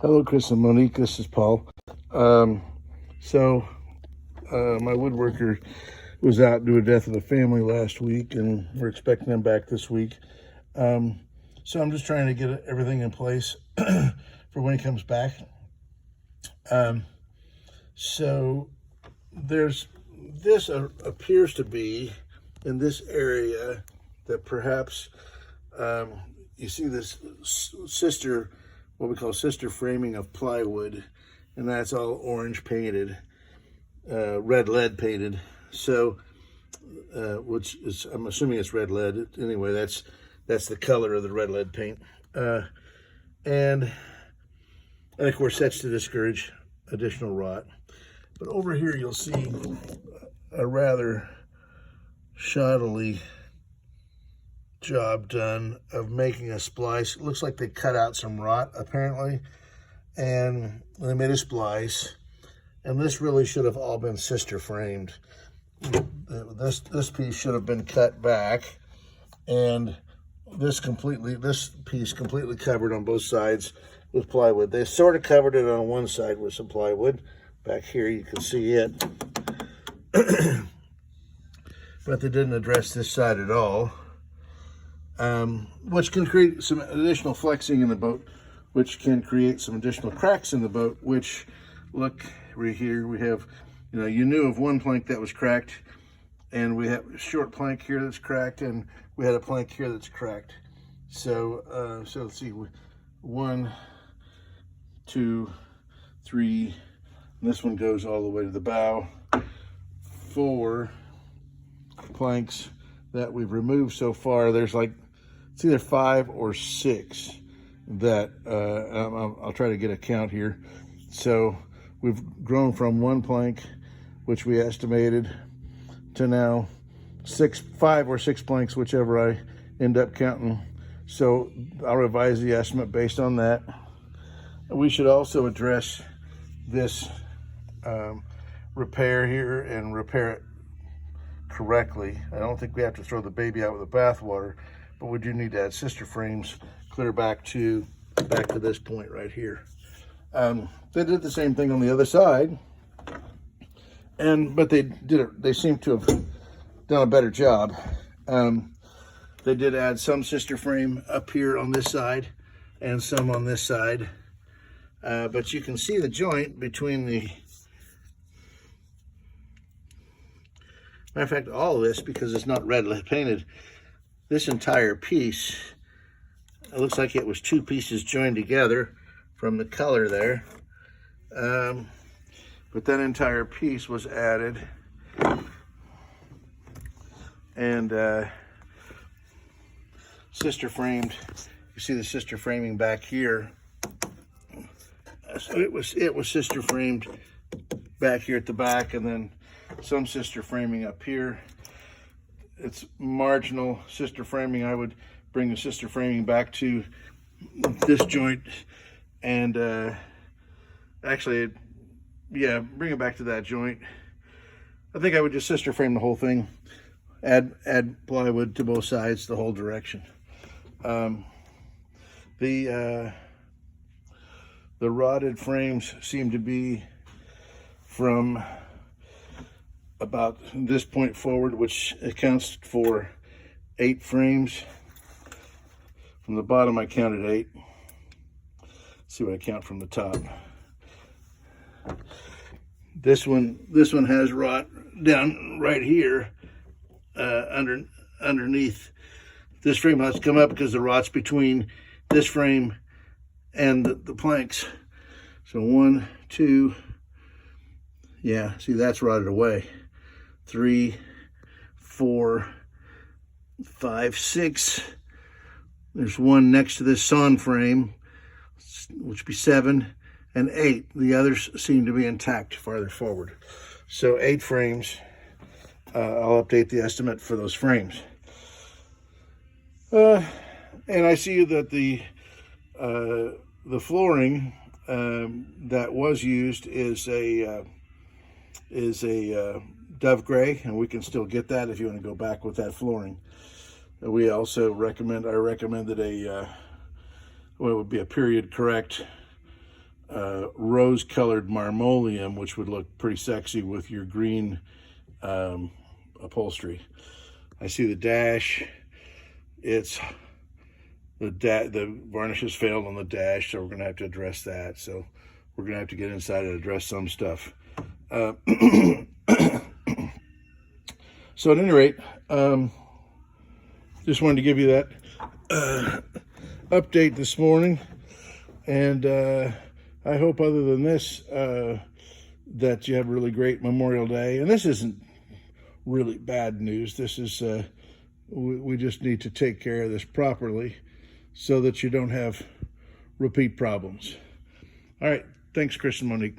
Hello, Chris and Monique. This is Paul. My woodworker was out due to death of the family last week, and we're expecting him back this week. So I'm just trying to get everything in place for when he comes back. So there's this appears to be in this area that perhaps you see this what we call sister framing of plywood, and that's all orange painted, red lead painted. So, which is, I'm assuming it's red lead. Anyway, that's the color of the red lead paint. And of course that's to discourage additional rot. But over here you'll see a rather shoddily job done of making a splice. It looks like they cut out some rot apparently, and they made a splice. And this really should have all been sister framed. This piece should have been cut back, and this piece completely covered on both sides with plywood. They sort of covered it on one side with some plywood. Back here you can see it. But they didn't address this side at all. Which can create some additional flexing in the boat, which can create some additional cracks in the boat, which, look right here, we have, you knew of one plank that was cracked, and we have a short plank here that's cracked, and we had a plank here that's cracked. So, let's see, 1, 2, 3, and this one goes all the way to the bow. 4 planks that we've removed so far. There's like, it's either 5 or 6 that I'll try to get a count here. So we've grown from 1 plank, which we estimated, to now 5 or 6 planks, whichever I end up counting. So I'll revise the estimate based on that. We should also address this repair here and repair it correctly. I don't think we have to throw the baby out with the bathwater, but we do need to add sister frames clear back to this point right here. They did the same thing on the other side, but they seem to have done a better job. They did add some sister frame up here on this side and some on this side, but you can see the joint between the, matter of fact, all of this, because it's not red lead painted, this entire piece, it looks like it was 2 pieces joined together from the color there. But that entire piece was added, and sister framed. You see the sister framing back here. So it was sister framed back here at the back, and then some sister framing up here. It's marginal sister framing. I would bring the sister framing back to this joint, and actually, yeah, bring it back to that joint. I think I would just sister frame the whole thing, add plywood to both sides the whole direction. The rotted frames seem to be from about this point forward, which accounts for 8 frames. From the bottom I counted 8. Let's see what I count from the top. This one has rot down right here, underneath. This frame has to come up because the rot's between this frame and the planks. So 1, 2, yeah, see, that's rotted away. 3, 4, 5, 6. There's one next to this sawn frame, which would be 7, and 8. The others seem to be intact farther forward. So 8 frames. I'll update the estimate for those frames. And I see that the flooring that was used is a dove gray, and we can still get that if you want to go back with that flooring. We also recommended what would be a period correct rose-colored marmoleum, which would look pretty sexy with your green upholstery. I see the dash. It's the varnish has failed on the dash, so we're going to have to address that. So we're going to have to get inside and address some stuff. So at any rate, just wanted to give you that update this morning, and I hope other than this that you have a really great Memorial Day. And this isn't really bad news. This is we just need to take care of this properly so that you don't have repeat problems. All right, thanks, Chris and Monique.